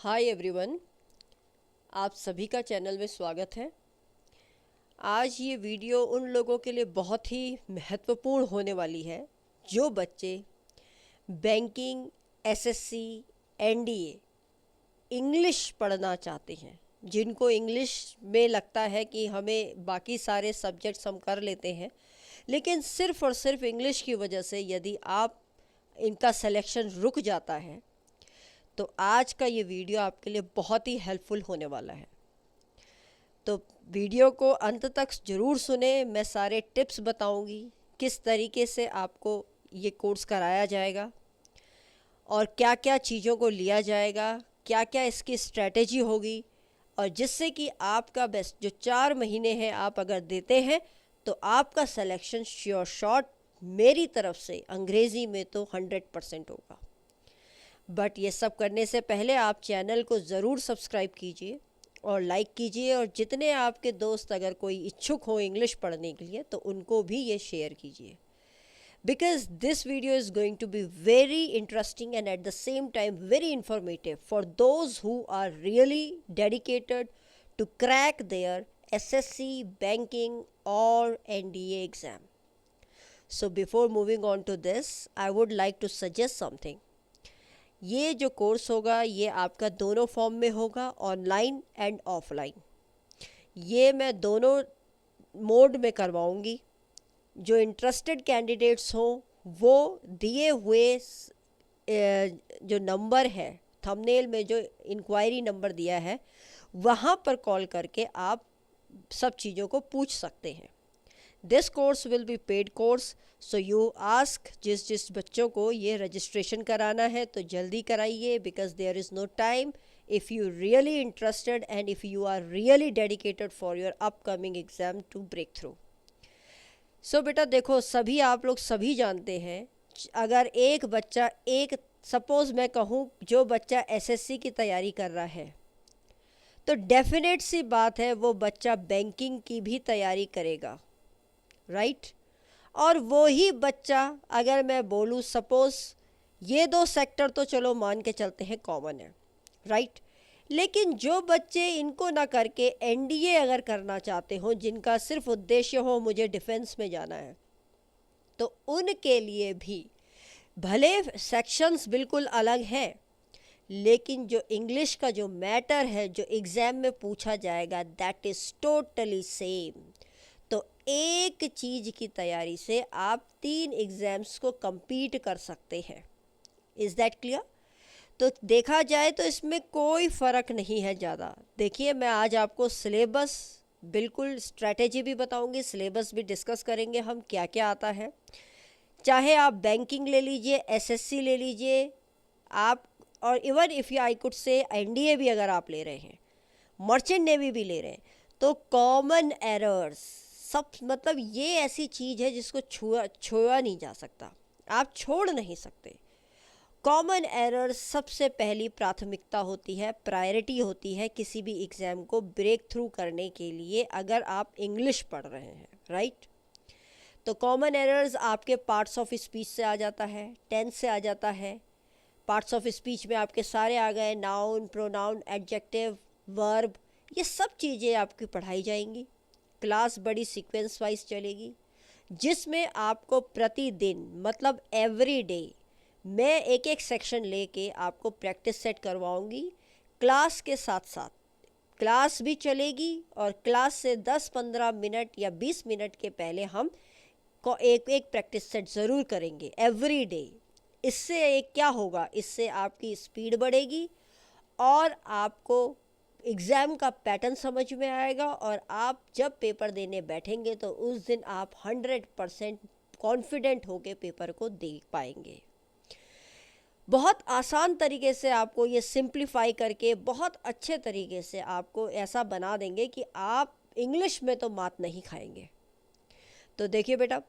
Hi everyone, आप सभी का चैनल में स्वागत है। आज ये वीडियो उन लोगों के लिए बहुत ही महत्वपूर्ण होने वाली है जो बच्चे बैंकिंग, एसएससी, एनडीए इंग्लिश पढ़ना चाहते हैं, जिनको इंग्लिश में लगता है कि हमें बाकी सारे सब्जेक्ट्स हम कर लेते हैं, लेकिन सिर्फ़ और सिर्फ इंग्लिश की वजह से यदि आप इनका सिलेक्शन रुक जाता है तो आज का ये वीडियो आपके लिए बहुत ही हेल्पफुल होने वाला है। तो वीडियो को अंत तक ज़रूर सुने। मैं सारे टिप्स बताऊंगी किस तरीके से आपको ये कोर्स कराया जाएगा और क्या क्या चीज़ों को लिया जाएगा, क्या क्या इसकी स्ट्रैटेजी होगी, और जिससे कि आपका बेस्ट जो 4 महीने हैं आप अगर देते हैं तो आपका सिलेक्शन श्योर शॉट मेरी तरफ से अंग्रेज़ी में तो 100% होगा। बट ये सब करने से पहले आप चैनल को ज़रूर सब्सक्राइब कीजिए और लाइक कीजिए, और जितने आपके दोस्त अगर कोई इच्छुक हो इंग्लिश पढ़ने के लिए तो उनको भी ये शेयर कीजिए, because this video is going to be very interesting and at the same time very informative for those who are really dedicated to crack their SSC, banking और NDA exam. So before moving on to this, I would like to suggest something. ये जो course होगा ये आपका दोनों form में होगा, online and offline. ये मैं दोनों मोड में करवाऊंगी. जो इंटरेस्टेड कैंडिडेट्स हों वो दिए हुए जो नंबर है थंबनेल में, जो इंक्वायरी नंबर दिया है, वहाँ पर कॉल करके आप सब चीज़ों को पूछ सकते हैं. This course will be paid course, so you ask. जिस बच्चों को ये रजिस्ट्रेशन कराना है तो जल्दी कराइए, because there is no time. If you really interested and if you are really dedicated for your upcoming exam to break through. So बेटा देखो, सभी आप लोग सभी जानते हैं, अगर एक बच्चा, एक सपोज़ मैं कहूँ जो बच्चा एसएससी की तैयारी कर रहा है तो डेफिनेट सी बात है वो बच्चा बैंकिंग की भी तैयारी करेगा, राइट. और वो ही बच्चा, अगर मैं बोलूँ सपोज़ ये दो सेक्टर तो चलो मान के चलते हैं कॉमन है, राइट. लेकिन जो बच्चे इनको ना करके एनडीए अगर करना चाहते हो, जिनका सिर्फ उद्देश्य हो मुझे डिफेंस में जाना है, तो उनके लिए भी भले सेक्शंस बिल्कुल अलग हैं, लेकिन जो इंग्लिश का जो मैटर है जो एग्ज़ाम में पूछा जाएगा दैट इज़ टोटली सेम. तो एक चीज़ की तैयारी से आप 3 एग्ज़ाम्स को compete कर सकते हैं. Is that clear? तो देखा जाए तो इसमें कोई फ़र्क नहीं है ज़्यादा. देखिए, मैं आज आपको सिलेबस, बिल्कुल स्ट्रैटेजी भी बताऊंगी, सिलेबस भी डिस्कस करेंगे हम क्या क्या आता है. चाहे आप बैंकिंग ले लीजिए, एसएससी ले लीजिए आप, और even if you I could say NDA भी अगर आप ले रहे हैं, मर्चेंट नेवी भी ले रहे हैं, तो कॉमन एरर्स सब, मतलब ये ऐसी चीज़ है जिसको छुआ नहीं जा सकता, आप छोड़ नहीं सकते. कॉमन एरर सबसे पहली प्राथमिकता होती है, प्रायोरिटी होती है किसी भी एग्ज़ाम को ब्रेक थ्रू करने के लिए अगर आप इंग्लिश पढ़ रहे हैं, राइट. तो कॉमन एरर्स आपके पार्ट्स ऑफ स्पीच से आ जाता है, टेंस से आ जाता है. पार्ट्स ऑफ स्पीच में आपके सारे आ गए, नाउन, प्रोनाउन, एडजेक्टिव, वर्ब, ये सब चीज़ें आपकी पढ़ाई जाएंगी. क्लास बड़ी सीक्वेंस वाइज चलेगी, जिसमें आपको प्रतिदिन, मतलब एवरी डे, मैं एक एक सेक्शन लेके आपको प्रैक्टिस सेट करवाऊंगी. क्लास के साथ साथ क्लास भी चलेगी, और क्लास से 10-15 मिनट या 20 मिनट के पहले हम को एक एक प्रैक्टिस सेट ज़रूर करेंगे एवरी डे. इससे एक क्या होगा, इससे आपकी स्पीड बढ़ेगी और आपको एग्ज़ाम का पैटर्न समझ में आएगा, और आप जब पेपर देने बैठेंगे तो उस दिन आप 100% कॉन्फिडेंट होकर पेपर को दे पाएंगे. बहुत आसान तरीके से आपको ये सिंप्लीफाई करके बहुत अच्छे तरीके से आपको ऐसा बना देंगे कि आप इंग्लिश में तो मात नहीं खाएंगे. तो देखिए बेटा,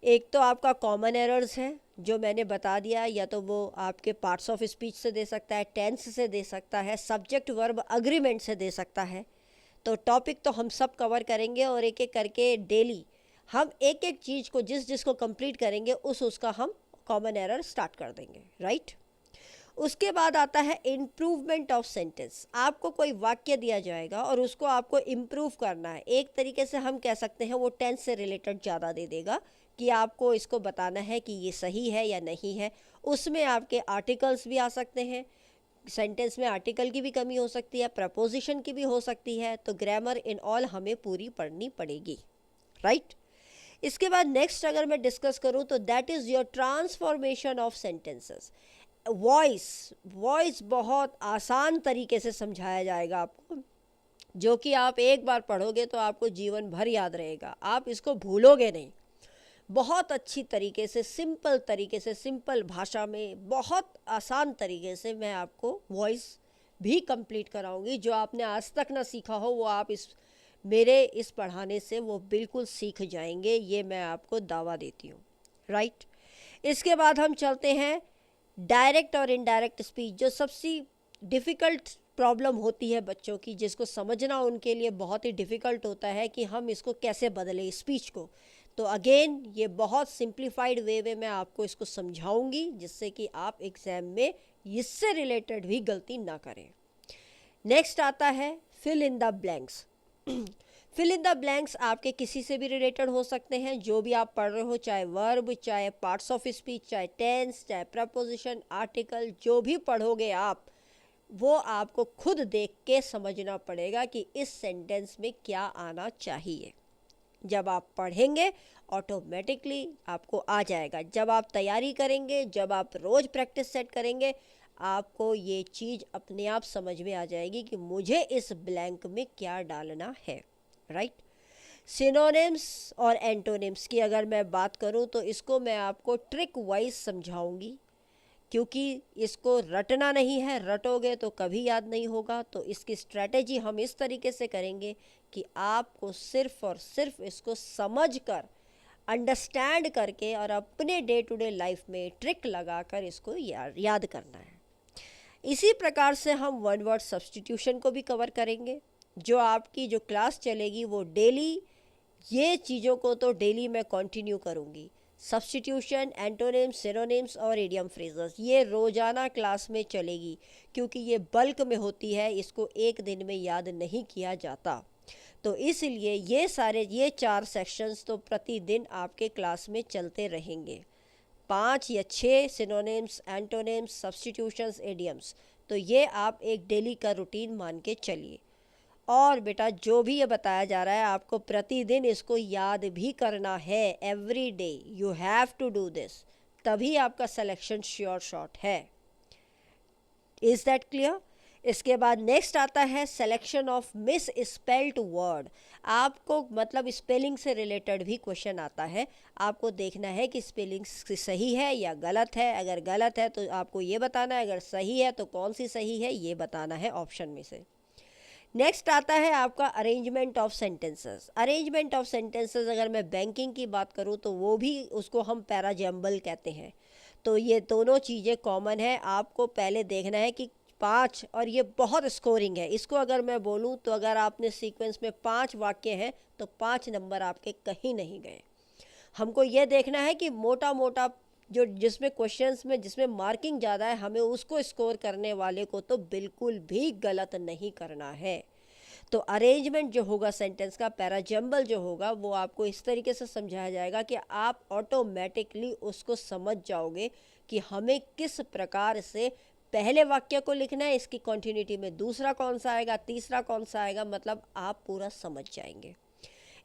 एक तो आपका कॉमन एरर्स है जो मैंने बता दिया, या तो वो आपके पार्ट्स ऑफ स्पीच से दे सकता है, टेंस से दे सकता है, सब्जेक्ट वर्ब अग्रीमेंट से दे सकता है. तो टॉपिक तो हम सब कवर करेंगे, और एक एक करके डेली हम एक एक चीज़ को जिसको कंप्लीट करेंगे उसका हम कॉमन एरर स्टार्ट कर देंगे, राइट. उसके बाद आता है इम्प्रूवमेंट ऑफ सेंटेंस। आपको कोई वाक्य दिया जाएगा और उसको आपको इम्प्रूव करना है। एक तरीके से हम कह सकते हैं वो टेंस से रिलेटेड ज़्यादा दे देगा कि आपको इसको बताना है कि ये सही है या नहीं है। उसमें आपके आर्टिकल्स भी आ सकते हैं, सेंटेंस में आर्टिकल की भी कमी हो सकती है, प्रपोजिशन की भी हो सकती है, तो ग्रामर इन ऑल हमें पूरी पढ़नी पड़ेगी, राइट। इसके बाद नेक्स्ट अगर मैं डिस्कस करूँ तो that is your transformation of sentences. Voice बहुत आसान तरीके से समझाया जाएगा आपको, जो कि आप एक बार पढ़ोगे तो आपको जीवन भर याद रहेगा, आप इसको भूलोगे नहीं। बहुत अच्छी तरीके से, सिंपल भाषा में, बहुत आसान तरीके से मैं आपको वॉइस भी कंप्लीट कराऊंगी। जो आपने आज तक ना सीखा हो वो आप मेरे इस पढ़ाने से वो बिल्कुल सीख जाएंगे, ये मैं आपको दावा देती हूँ, राइट। इसके बाद हम चलते हैं डायरेक्ट और इनडायरेक्ट स्पीच, जो सबसे डिफ़िकल्ट प्रॉब्लम होती है बच्चों की, जिसको समझना उनके लिए बहुत ही डिफ़िकल्ट होता है कि हम इसको कैसे बदलें स्पीच को। तो अगेन ये बहुत सिंप्लीफाइड वे में मैं आपको इसको समझाऊंगी, जिससे कि आप एग्ज़ाम में इससे रिलेटेड भी गलती ना करें। नेक्स्ट आता है fill in the blanks. Fill in the blanks आपके किसी से भी रिलेटेड हो सकते हैं, जो भी आप पढ़ रहे हो, चाहे वर्ब, चाहे पार्ट्स ऑफ स्पीच, चाहे टेंस, चाहे प्रपोजिशन, आर्टिकल, जो भी पढ़ोगे आप, वो आपको खुद देख के समझना पड़ेगा कि इस सेंटेंस में क्या आना चाहिए। जब आप पढ़ेंगे ऑटोमेटिकली आपको आ जाएगा। जब आप तैयारी करेंगे, जब आप रोज़ प्रैक्टिस सेट करेंगे, आपको ये चीज़ अपने आप समझ में आ जाएगी कि मुझे इस ब्लैंक में क्या डालना है, राइट। सिनोनिम्स और एंटोनिम्स की अगर मैं बात करूं तो इसको मैं आपको ट्रिक वाइज समझाऊंगी, क्योंकि इसको रटना नहीं है, रटोगे तो कभी याद नहीं होगा। तो इसकी स्ट्रैटेजी हम इस तरीके से करेंगे कि आपको सिर्फ और सिर्फ इसको समझकर, अंडरस्टैंड करके और अपने डे टू डे लाइफ में ट्रिक लगाकर इसको याद करना है। इसी प्रकार से हम वन वर्ड सब्स्टिट्यूशन को भी कवर करेंगे। जो आपकी जो क्लास चलेगी वो डेली, ये चीज़ों को तो डेली मैं कंटिन्यू करूँगी। सब्स्टिट्यूशन, एंटोनिम्स, सिनोनिम्स और इडियम फ्रेजेस, ये रोज़ाना क्लास में चलेगी, क्योंकि ये बल्क में होती है, इसको एक दिन में याद नहीं किया जाता। तो इसलिए ये 4 सेक्शंस तो प्रतिदिन आपके क्लास में चलते रहेंगे। 5 या 6 सिनोनिम्स, एंटोनिम्स, सब्स्टिट्यूशंस, इडियम्स, तो ये आप एक डेली का रूटीन मान के चलिए। और बेटा जो भी ये बताया जा रहा है आपको प्रतिदिन इसको याद भी करना है। Every day you have to do this, तभी आपका सिलेक्शन श्योर शॉट है। Is that clear? इसके बाद नेक्स्ट आता है selection of misspelled word. आपको मतलब स्पेलिंग से रिलेटेड भी क्वेश्चन आता है, आपको देखना है कि स्पेलिंग सही है या गलत है। अगर गलत है तो आपको ये बताना है, अगर सही है तो कौन सी सही है ये बताना है ऑप्शन में से। नेक्स्ट आता है आपका arrangement of sentences. Arrangement of sentences अगर मैं बैंकिंग की बात करूँ तो वो भी, उसको हम पैराजम्बल कहते हैं। तो ये दोनों चीज़ें कॉमन है। आपको पहले देखना है कि 5, और ये बहुत स्कोरिंग है, इसको अगर मैं बोलूँ तो अगर आपने सीक्वेंस में 5 वाक्य हैं तो 5 नंबर आपके कहीं नहीं गए। हमको ये देखना है कि मोटा मोटा जो जिसमें क्वेश्चंस में जिसमें मार्किंग ज़्यादा है, हमें उसको स्कोर करने वाले को तो बिल्कुल भी गलत नहीं करना है। तो अरेंजमेंट जो होगा सेंटेंस का, पैराजम्बल जो होगा, वो आपको इस तरीके से समझाया जाएगा कि आप ऑटोमेटिकली उसको समझ जाओगे कि हमें किस प्रकार से पहले वाक्य को लिखना है, इसकी कॉन्टिन्यूटी में दूसरा कौन सा आएगा, तीसरा कौन सा आएगा, मतलब आप पूरा समझ जाएंगे।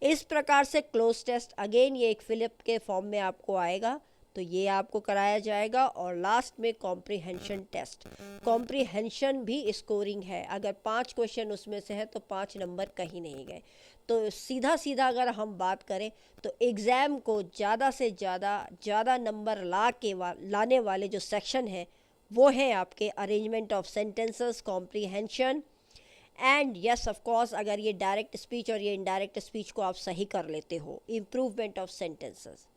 इस प्रकार से क्लोज टेस्ट, अगेन ये एक फिलिप के फॉर्म में आपको आएगा, तो ये आपको कराया जाएगा। और लास्ट में कॉम्प्रिहेंशन टेस्ट। कॉम्प्रिहेंशन भी स्कोरिंग है, अगर 5 क्वेश्चन उसमें से है तो 5 नंबर कहीं नहीं गए। तो सीधा सीधा अगर हम बात करें तो एग्ज़ाम को ज़्यादा से ज़्यादा नंबर लाने वाले जो सेक्शन है वो है आपके arrangement of sentences, comprehension and yes of course, अगर ये डायरेक्ट स्पीच और ये इनडायरेक्ट स्पीच को आप सही कर लेते हो, इम्प्रूवमेंट ऑफ सेंटेंसेस।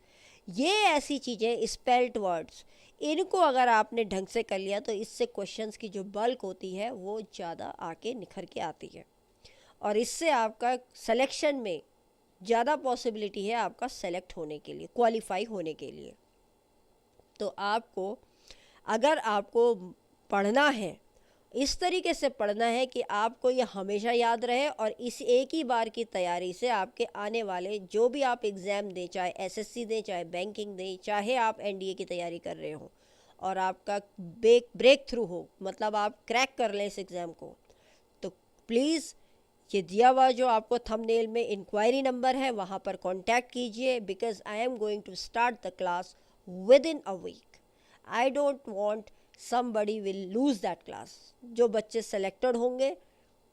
ये ऐसी चीज़ें, स्पेल्ड वर्ड्स, इनको अगर आपने ढंग से कर लिया तो इससे क्वेश्चंस की जो बल्क होती है वो ज़्यादा आके निखर के आती है, और इससे आपका सिलेक्शन में ज़्यादा पॉसिबिलिटी है आपका सेलेक्ट होने के लिए, क्वालिफाई होने के लिए। तो आपको, अगर आपको पढ़ना है, इस तरीके से पढ़ना है कि आपको ये हमेशा याद रहे और इस एक ही बार की तैयारी से आपके आने वाले जो भी आप एग्ज़ाम दें, चाहे एसएससी दें, चाहे बैंकिंग दें, चाहे आप एनडीए की तैयारी कर रहे हो और आपका ब्रेक थ्रू हो, मतलब आप क्रैक कर लें इस एग्ज़ाम को, तो प्लीज़ ये दिया हुआ जो आपको थंबनेल में इंक्वायरी नंबर है वहाँ पर कांटेक्ट कीजिए, because I am going to start the class within a week. I don't want somebody will lose that class. जो बच्चे सेलेक्टेड होंगे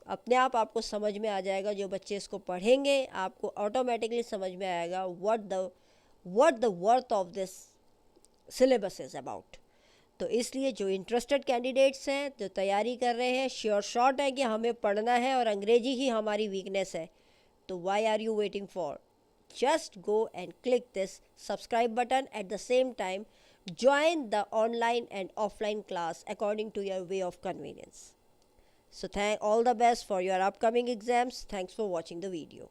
अपने आप आपको समझ में आ जाएगा, जो बच्चे इसको पढ़ेंगे आपको ऑटोमेटिकली समझ में आएगा what the worth of this syllabus is about. तो इसलिए जो इंटरेस्टेड कैंडिडेट्स हैं, जो तैयारी कर रहे हैं, श्योर शॉर्ट है कि हमें पढ़ना है और अंग्रेजी ही हमारी वीकनेस है, तो why are you waiting for? Just go and click this subscribe button. At the same time, join the online and offline class according to your way of convenience. So thank all the best for your upcoming exams. Thanks for watching the video.